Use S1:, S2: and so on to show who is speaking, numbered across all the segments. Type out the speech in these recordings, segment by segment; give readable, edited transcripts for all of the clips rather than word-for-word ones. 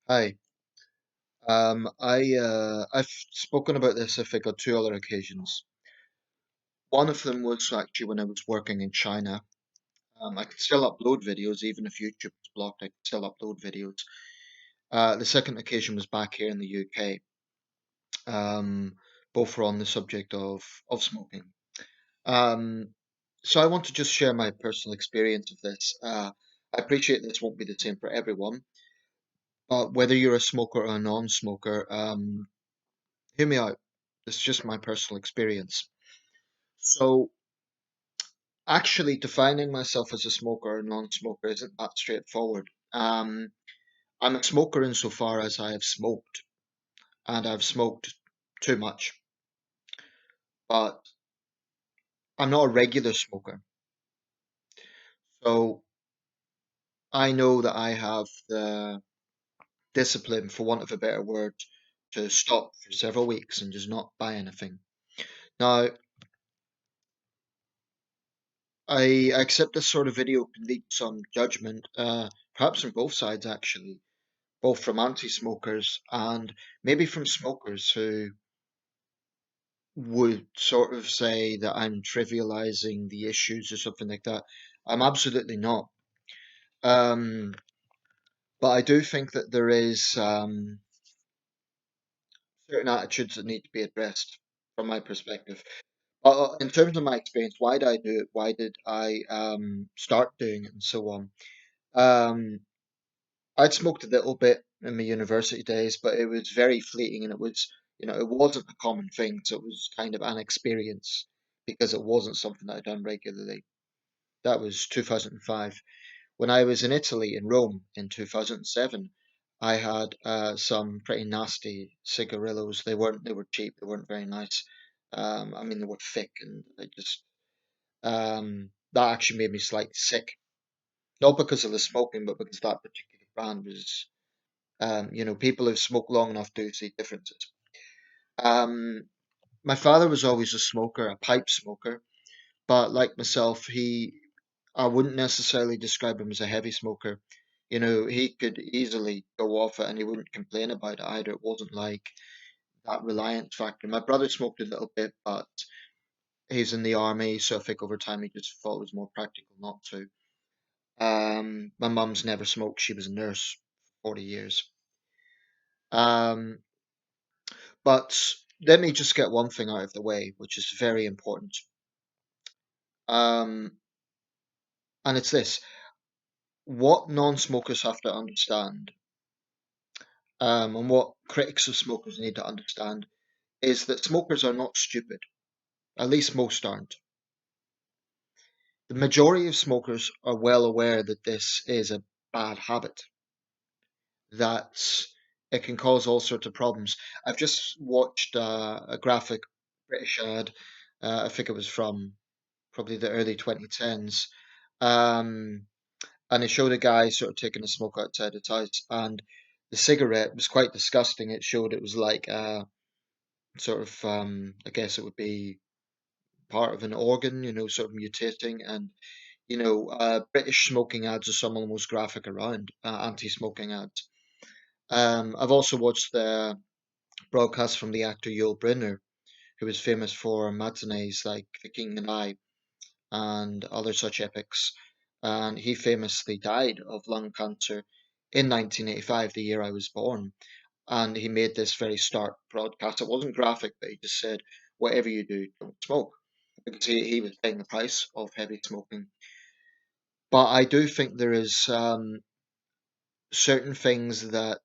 S1: Hi. I've spoken about this, I think, on two other occasions. One of them was actually when I was working in China. I could still upload videos, even if YouTube was blocked, I could still upload videos. The second occasion was back here in the UK. Um, Both were on the subject of smoking. Um, so I want to just share my personal experience of this. I appreciate this won't be the same for everyone, but whether you're a smoker or a non-smoker, hear me out. It's just my personal experience. So, actually, defining myself as a smoker or non-smoker isn't that straightforward. I'm a smoker insofar as I have smoked, and I've smoked too much, but I'm not a regular smoker. So, I know that I have the discipline, for want of a better word, to stop for several weeks and just not buy anything. Now, I accept this sort of video can lead to some judgment, perhaps on both sides actually, both from anti-smokers and maybe from smokers who would sort of say that I'm trivializing the issues or something like that. I'm absolutely not. Um, but I do think that there is certain attitudes that need to be addressed from my perspective. In terms of my experience, why did I do it? Why did I start doing it, and so on? Um, I'd smoked a little bit in my university days, but it was very fleeting and it wasn't a common thing. So it was kind of an experience because it wasn't something that I'd done regularly. That was 2005. When I was in Italy, in Rome, in 2007, I had some pretty nasty cigarillos. They were cheap, they weren't very nice. I mean, they were thick and that actually made me slightly sick. Not because of the smoking, but because that particular brand was people who smoke long enough do see differences. Um, my father was always a smoker, a pipe smoker, but like myself, I wouldn't necessarily describe him as a heavy smoker. You know, he could easily go off it and he wouldn't complain about it either. It wasn't like that reliance factor. My brother smoked a little bit, but he's in the army, so I think over time he just thought it was more practical not to. My mum's never smoked. She was a nurse for 40 years. Um, But let me just get one thing out of the way, which is very important. Um, and it's this: what non-smokers have to understand, and what critics of smokers need to understand, is that smokers are not stupid. At least most aren't. The majority of smokers are well aware that this is a bad habit, that it can cause all sorts of problems. I've just watched a graphic British ad. I think it was from probably the early 2010s. Um, and it showed a guy sort of taking a smoke outside his house, and the cigarette was quite disgusting. It showed it was like sort of, I guess it would be part of an organ, sort of mutating. And British smoking ads are some of the most graphic around, anti-smoking ads. I've also watched the broadcast from the actor Yul Brynner, who was famous for matinees like The King and I and other such epics. And he famously died of lung cancer in 1985, the year I was born. And he made this very stark broadcast. It wasn't graphic, but he just said, whatever you do, don't smoke. Because he was paying the price of heavy smoking. But I do think there is certain things that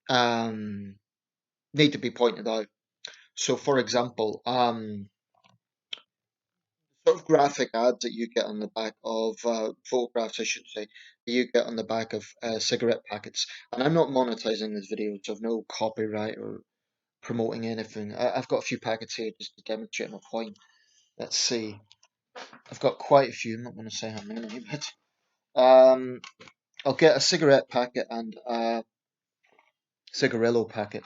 S1: um, need to be pointed out. So, for example, sort of graphic ads that you get on the back of photographs, I should say, that you get on the back of cigarette packets. And I'm not monetizing this video, so I've no copyright or promoting anything. I've got a few packets here just to demonstrate my point. Let's see. I've got quite a few. I'm not going to say how many, but um, I'll get a cigarette packet and a cigarillo packet.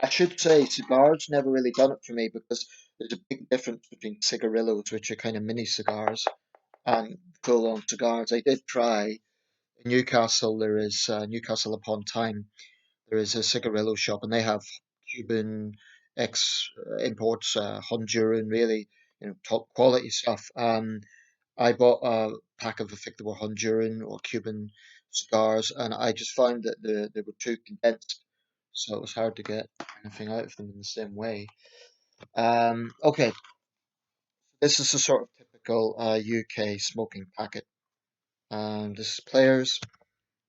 S1: I should say cigars never really done it for me because there's a big difference between cigarillos, which are kind of mini cigars, and full-on cigars. I did try. In Newcastle, there is Newcastle upon Tyne. There is a cigarillo shop, and they have Cuban ex imports, Honduran, really, top quality stuff. I bought a pack of, I think they were Honduran or Cuban cigars, and I just found that they were too condensed, so it was hard to get anything out of them in the same way. Okay, this is a sort of typical UK smoking packet. This is Players,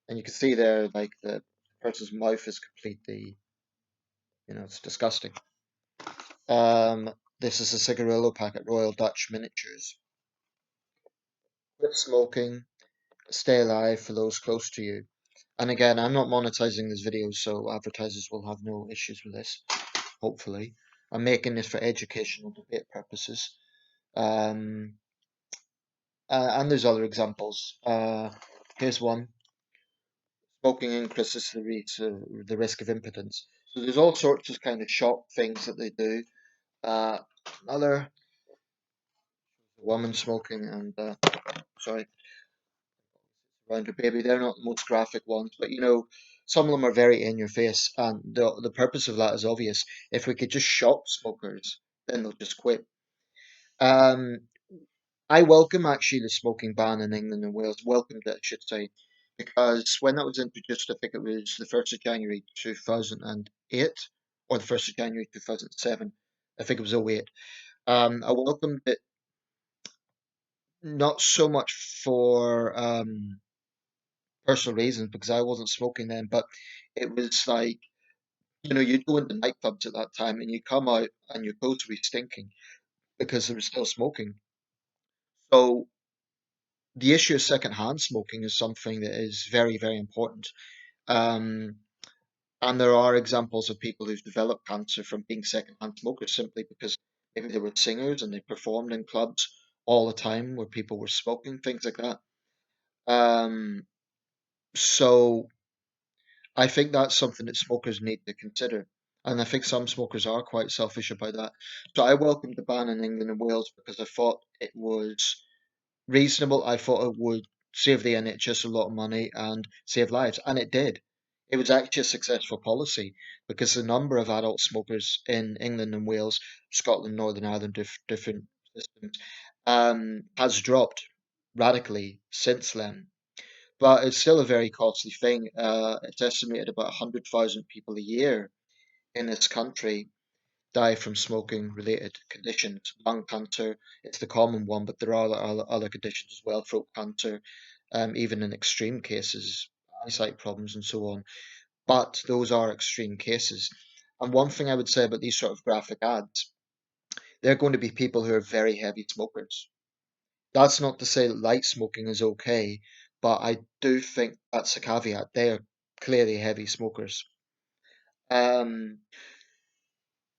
S1: and you can see there, like the person's mouth is completely, it's disgusting. This is a cigarillo packet, Royal Dutch Miniatures. Quit smoking, stay alive for those close to you. And again, I'm not monetizing this video, so advertisers will have no issues with this, hopefully. I'm making this for educational debate purposes. Um, and there's other examples. Here's one. Smoking increases the risk of impotence. So there's all sorts of kind of shock things that they do. Another woman smoking and, sorry, around her baby. They're not the most graphic ones, but some of them are very in your face, and the purpose of that is obvious. If we could just shock smokers, then they'll just quit. Um, I welcome actually the smoking ban in England and Wales. Welcomed it, I should say, because when that was introduced, I think it was the 1st of January 2008 or the 1st of January 2007. I think it was 08. I welcomed it not so much for personal reasons because I wasn't smoking then, but it was like, you'd go into nightclubs at that time and you come out and your clothes would be stinking because they were still smoking. So the issue of secondhand smoking is something that is very, very important. Um, and there are examples of people who've developed cancer from being secondhand smokers simply because maybe they were singers and they performed in clubs all the time where people were smoking, things like that. Um, so I think that's something that smokers need to consider. And I think some smokers are quite selfish about that. So I welcomed the ban in England and Wales because I thought it was reasonable. I thought it would save the NHS a lot of money and save lives. And it did. It was actually a successful policy because the number of adult smokers in England and Wales, Scotland, Northern Ireland, different systems, has dropped radically since then. But it's still a very costly thing. It's estimated about 100,000 people a year in this country die from smoking related conditions. Lung cancer is the common one, but there are other conditions as well, throat cancer, even in extreme cases, eyesight problems and so on. But those are extreme cases. And one thing I would say about these sort of graphic ads, they're going to be people who are very heavy smokers. That's not to say that light smoking is okay, but I do think that's a caveat. They are clearly heavy smokers. Um,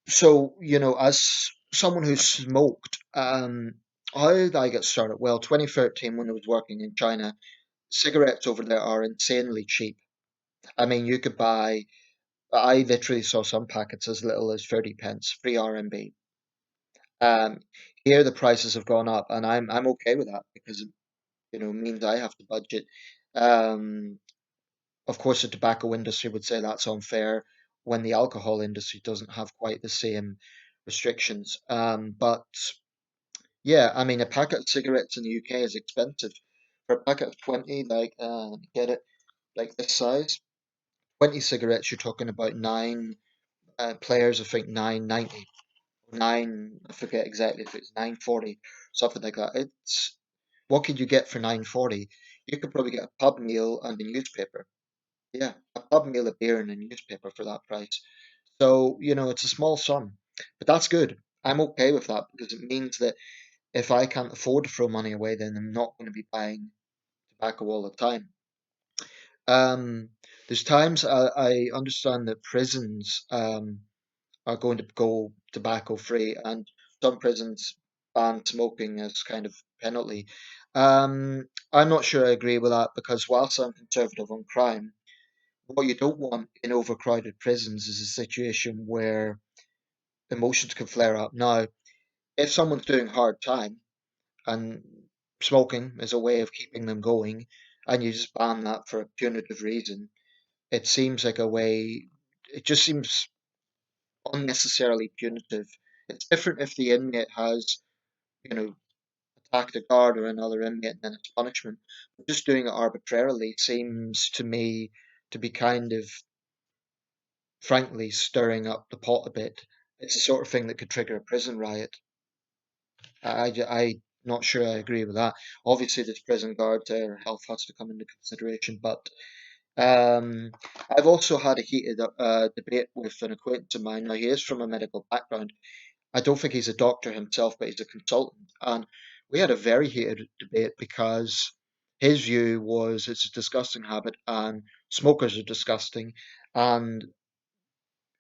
S1: so, as someone who smoked, how did I get started? Well, 2013, when I was working in China, cigarettes over there are insanely cheap. I mean, you could buy, I literally saw some packets as little as 30 pence, 3 RMB. Um, Here the prices have gone up, and I'm okay with that because means I have to budget. Um, of course, the tobacco industry would say that's unfair when the alcohol industry doesn't have quite the same restrictions. But yeah, I mean, a packet of cigarettes in the UK is expensive. For a packet of 20, like, get it, like this size, 20 cigarettes, you're talking about nine players, I think 9.90, nine, I forget exactly if it's 9.40, something like that. What could you get for 9.40? You could probably get a pub meal and a newspaper. Yeah, a pub meal, a beer, and a newspaper for that price. So, it's a small sum, but that's good. I'm okay with that because it means that if I can't afford to throw money away, then I'm not going to be buying tobacco all the time. Um, there's times I understand that prisons are going to go tobacco free, and some prisons ban smoking as kind of penalty. I'm not sure I agree with that because whilst I'm conservative on crime, what you don't want in overcrowded prisons is a situation where emotions can flare up. Now, if someone's doing hard time and smoking is a way of keeping them going, and you just ban that for a punitive reason, it seems like a way, it just seems unnecessarily punitive. It's different if the inmate has, you know, attacked a guard or another inmate and then it's punishment. But just doing it arbitrarily seems to me to be kind of, frankly, stirring up the pot a bit. It's the sort of thing that could trigger a prison riot. I'm not sure I agree with that. Obviously, there's prison guard, their health has to come into consideration, but um, I've also had a heated debate with an acquaintance of mine. Now, he is from a medical background. I don't think he's a doctor himself, but he's a consultant. And we had a very heated debate because his view was it's a disgusting habit and smokers are disgusting. And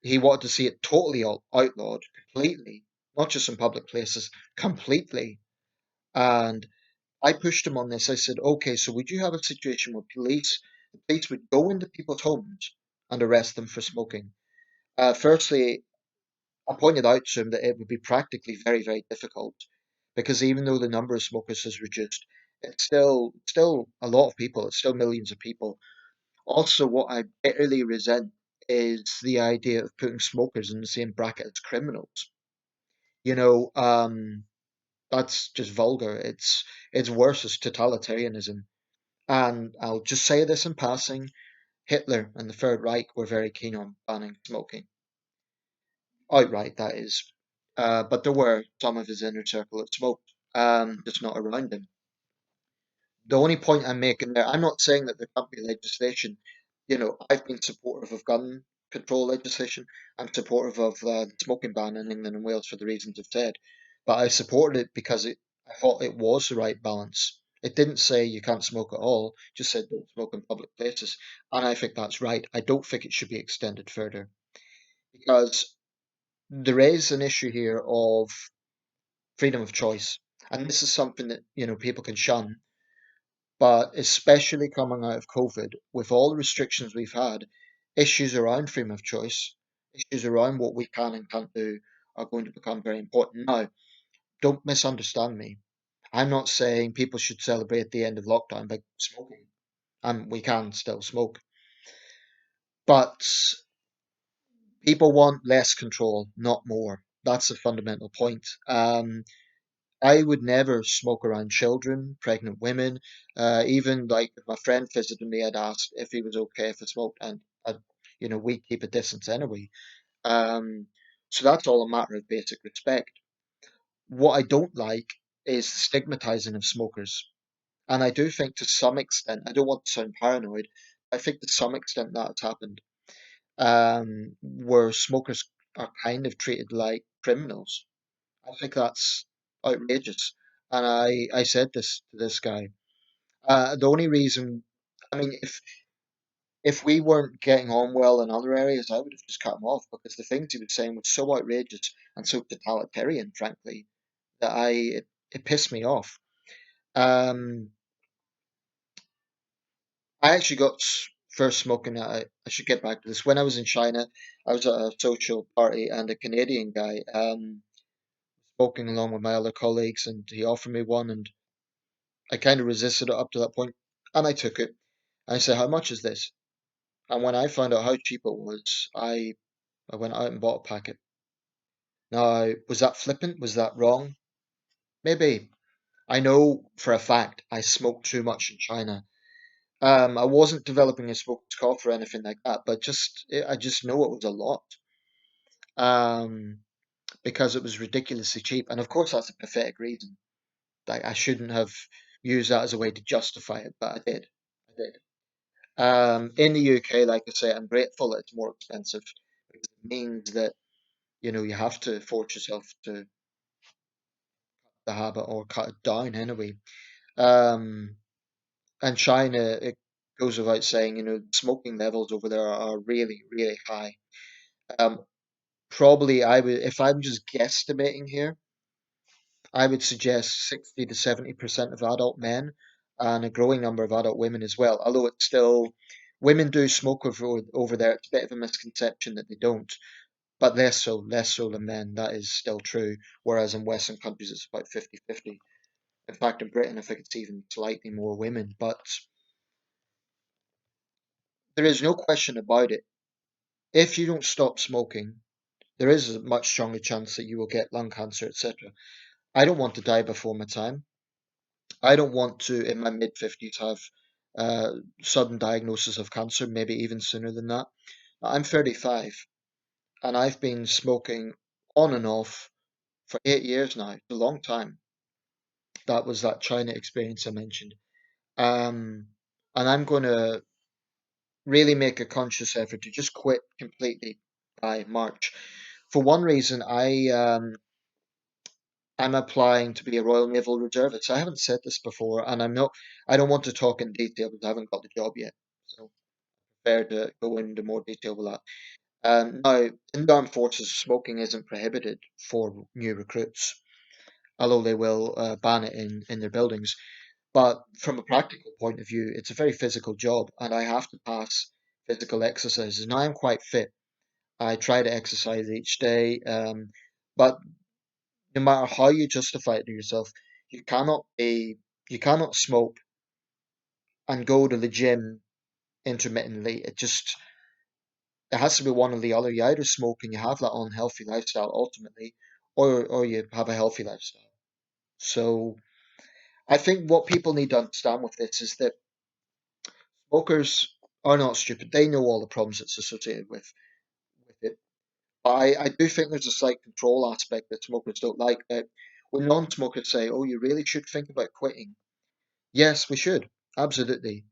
S1: he wanted to see it totally outlawed, completely, not just in public places, completely. And I pushed him on this. I said, okay, so would you have a situation where the police would go into people's homes and arrest them for smoking? Firstly, I pointed out to him that it would be practically very, very difficult because even though the number of smokers has reduced, it's still a lot of people. It's still millions of people. Also, what I bitterly resent is the idea of putting smokers in the same bracket as criminals. You know, that's just vulgar. It's worse as totalitarianism. And I'll just say this in passing: Hitler and the Third Reich were very keen on banning smoking outright. That is, but there were some of his inner circle that smoked, just not around him. The only point I'm making there, I'm not saying that there can't be legislation. You know, I've been supportive of gun control legislation. I'm supportive of the smoking ban in England and Wales for the reasons I've said. But I supported it because I thought it was the right balance. It didn't say you can't smoke at all, just said don't smoke in public places. And I think that's right. I don't think it should be extended further because there is an issue here of freedom of choice. And this is something that, people can shun. But especially coming out of COVID, with all the restrictions we've had, issues around freedom of choice, issues around what we can and can't do are going to become very important. Now, don't misunderstand me. I'm not saying people should celebrate the end of lockdown by smoking, and we can still smoke. But people want less control, not more. That's a fundamental point. I would never smoke around children, pregnant women. Even like if my friend visited me, I'd ask if he was okay if I smoked, and we keep a distance anyway. Um, so that's all a matter of basic respect. What I don't like is the stigmatizing of smokers, and I do think to some extent, I don't want to sound paranoid. I think to some extent that has happened, where smokers are kind of treated like criminals. I think that's outrageous. And I said this to this guy. The only reason, I mean, if we weren't getting on well in other areas, I would have just cut him off because the things he was saying were so outrageous and so totalitarian, frankly, that it pissed me off. Um, I actually got first smoking. I should get back to this. When I was in China, I was at a social party and a Canadian guy smoking along with my other colleagues, and he offered me one, and I kind of resisted it up to that point, and I took it. And I said, "How much is this?" And when I found out how cheap it was, I went out and bought a packet. Now, was that flippant? Was that wrong? Maybe. I know for a fact I smoked too much in China. I wasn't developing a smoker's cough or anything like that, but I just know it was a lot. Um, because it was ridiculously cheap, and of course that's a pathetic reason. Like I shouldn't have used that as a way to justify it, but I did. I did. In the UK, like I say, I'm grateful that it's more expensive because it means that you have to force yourself to the habit or cut it down anyway. Um, and China, it goes without saying, smoking levels over there are really, really high. Um, Probably I would, if I'm just guesstimating here, I would suggest 60 to 70% of adult men and a growing number of adult women as well. Although it's still, women do smoke over there. It's a bit of a misconception that they don't, but less so than men. That is still true. Whereas in Western countries, it's about 50-50. In fact, in Britain, I think it's even slightly more women. But there is no question about it. If you don't stop smoking, there is a much stronger chance that you will get lung cancer, etc. I don't want to die before my time. I don't want to, in my mid 50s, have uh, sudden diagnosis of cancer, maybe even sooner than that. I'm 35 and I've been smoking on and off for 8 years now. It's a long time. That was that China experience I mentioned. Um, and I'm going to really make a conscious effort to just quit completely by March. For one reason, I'm applying to be a Royal Naval Reservist. I haven't said this before, and I don't want to talk in detail because I haven't got the job yet. So fair to go into more detail with that. Now, in the armed forces, smoking isn't prohibited for new recruits, although they will ban it in their buildings. But from a practical point of view, it's a very physical job, and I have to pass physical exercises. Now I'm quite fit. I try to exercise each day, but no matter how you justify it to yourself, you cannot be you cannot smoke and go to the gym intermittently. It has to be one or the other. You either smoke and you have that unhealthy lifestyle ultimately, or you have a healthy lifestyle. So I think what people need to understand with this is that smokers are not stupid. They know all the problems that's associated with it. But I do think there's a slight control aspect that smokers don't like. That when non-smokers say, "Oh, you really should think about quitting," yes, we should, absolutely.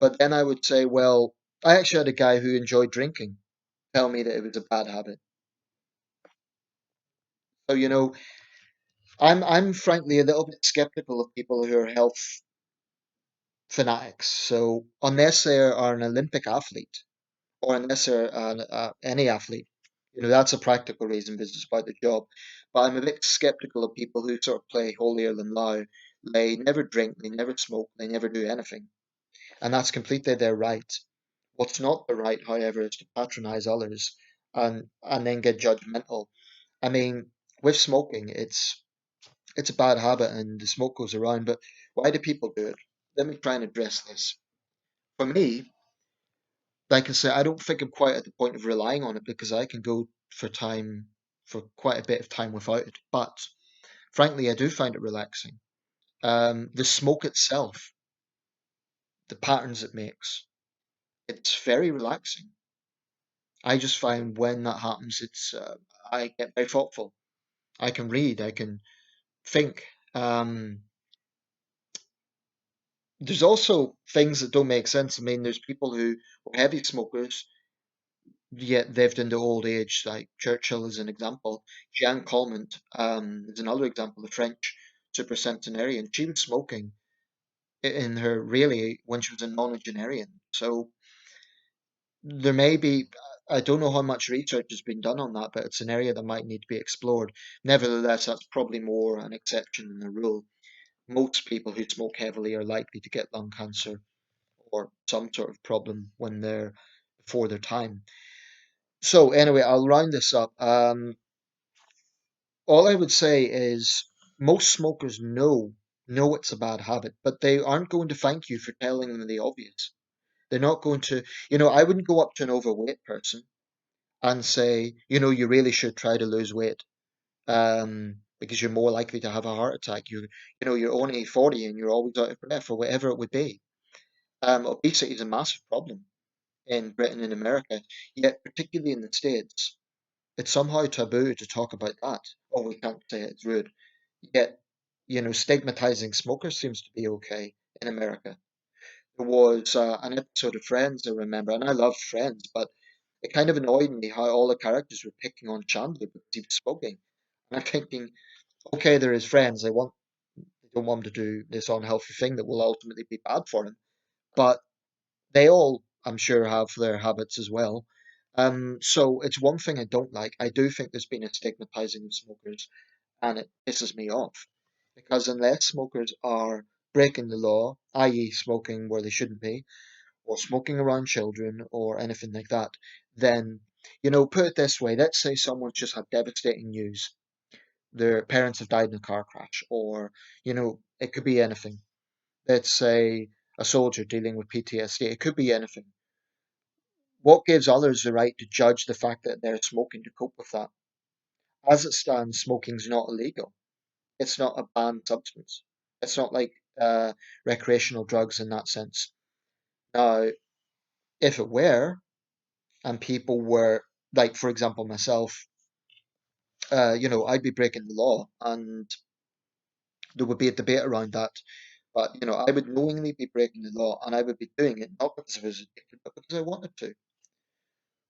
S1: But then I would say, well, I actually had a guy who enjoyed drinking tell me that it was a bad habit. So, I'm frankly a little bit skeptical of people who are health fanatics. So unless they are an Olympic athlete or unless they're any athlete, that's a practical reason because it's about the job. But I'm a bit skeptical of people who sort of play holier than thou. They never drink, they never smoke, they never do anything. And that's completely their right. What's not the right, however, is to patronize others and then get judgmental. I mean, with smoking, it's a bad habit and the smoke goes around, but why do people do it? Let me try and address this. For me, like I say, I don't think I'm quite at the point of relying on it because I can go for quite a bit of time without it. But frankly, I do find it relaxing. The smoke itself, the patterns it makes, it's very relaxing. I just find when that happens, I get very thoughtful. I can read, I can think. There's also things that don't make sense. I mean, there's people who were heavy smokers, yet lived into old age, like Churchill is an example. Jeanne Calment is another example, the French supercentenarian. She was smoking in her really when she was a nonagenarian. So there may be, I don't know how much research has been done on that, but it's an area that might need to be explored. Nevertheless, that's probably more an exception than a rule. Most people who smoke heavily are likely to get lung cancer or some sort of problem when they're before their time. So anyway, I'll round this up. All I would say is most smokers know it's a bad habit, but they aren't going to thank you for telling them the obvious. They're not going to, I wouldn't go up to an overweight person and say, you really should try to lose weight, because you're more likely to have a heart attack. You're only 40 and you're always out of breath or whatever it would be. Obesity is a massive problem in Britain and America, yet particularly in the States, it's somehow taboo to talk about that. Oh, we can't say it, it's rude. Yet, stigmatizing smokers seems to be okay in America. There was an episode of Friends I remember, and I loved Friends, but it kind of annoyed me how all the characters were picking on Chandler because he was smoking. And I'm thinking, okay, they're his friends. They don't want him to do this unhealthy thing that will ultimately be bad for him. But they all, I'm sure, have their habits as well. So it's one thing I don't like. I do think there's been a stigmatizing of smokers, and it pisses me off because unless smokers are breaking the law, i.e., smoking where they shouldn't be, or smoking around children, or anything like that, then put it this way: let's say someone's just had devastating news. Their parents have died in a car crash, or it could be anything. Let's say a soldier dealing with PTSD. It could be anything. What gives others the right to judge the fact that they're smoking to cope with that? As it stands, smoking's not illegal. It's not a banned substance. It's not like recreational drugs in that sense. Now, if it were, and people were, like, for example, myself, I'd be breaking the law, and there would be a debate around that. But I would knowingly be breaking the law, and I would be doing it not because I was addicted, but because I wanted to.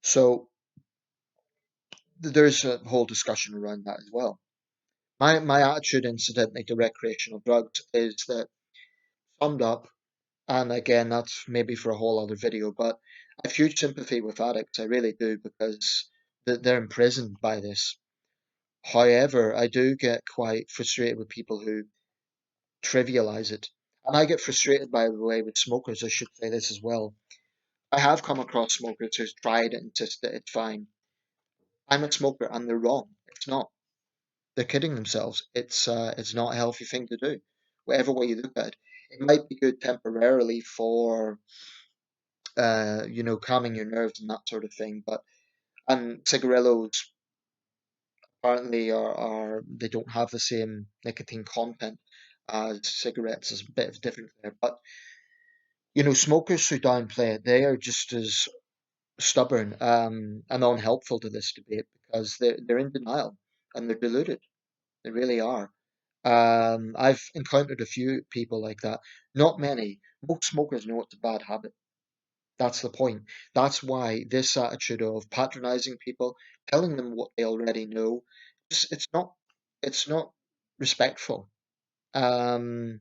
S1: So there's a whole discussion around that as well. My attitude, incidentally, to recreational drugs is that, summed up, and again, that's maybe for a whole other video, but I have huge sympathy with addicts. I really do, because they're imprisoned by this. However, I do get quite frustrated with people who trivialize it. And I get frustrated, by the way, with smokers. I should say this as well. I have come across smokers who've tried and insist that it's fine. I'm a smoker and they're wrong. It's not. They're kidding themselves. It's not a healthy thing to do. Whatever way you look at it. It might be good temporarily for calming your nerves and that sort of thing, but and cigarillos apparently are they don't have the same nicotine content as cigarettes. There's a bit of difference there. But smokers who downplay it, they are just as stubborn and unhelpful to this debate, because they're in denial and they're deluded. They really are. I've encountered a few people like that. Not many. Most smokers know it's a bad habit. That's the point. That's why this attitude of patronizing people, telling them what they already know, it's not respectful. Um,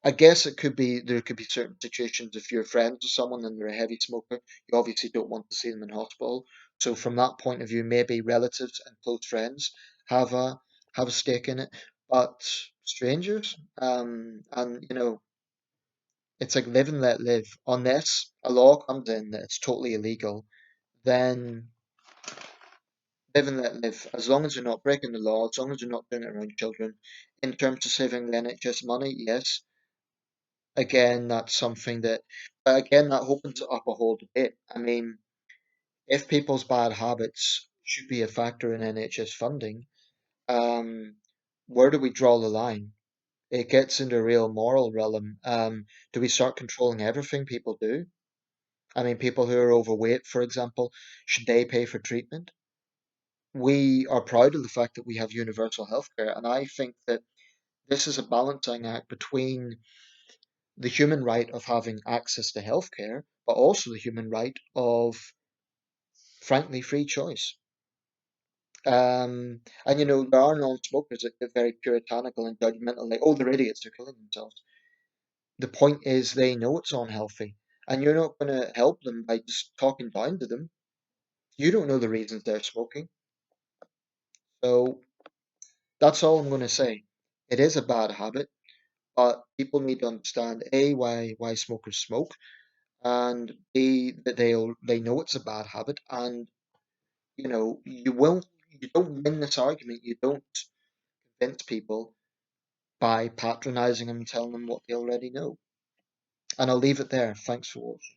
S1: I guess there could be certain situations, if you're friends with someone and they're a heavy smoker, you obviously don't want to see them in hospital. So from that point of view, maybe relatives and close friends have a have a stake in it. But strangers, and it's like live and let live. Unless a law comes in that it's totally illegal, then live and let live. As long as you're not breaking the law, as long as you're not doing it around children. In terms of saving the NHS money, yes, again, that's something that, but again, that opens up a whole debate. I mean, if people's bad habits should be a factor in NHS funding, um, where do we draw the line? It gets into a real moral realm. Do we start controlling everything people do? I mean, people who are overweight, for example, should they pay for treatment? We are proud of the fact that we have universal healthcare, and I think that this is a balancing act between the human right of having access to healthcare, but also the human right of, frankly, free choice. And there are non-smokers that get very puritanical and judgmental, like, oh, they're idiots, they're killing themselves. The point is, they know it's unhealthy, and you're not going to help them by just talking down to them. You don't know the reasons they're smoking. So that's all I'm going to say. It is a bad habit, but people need to understand A, why smokers smoke, and B, that they know it's a bad habit, and you don't win this argument, you don't convince people by patronizing them and telling them what they already know. And I'll leave it there. Thanks for watching.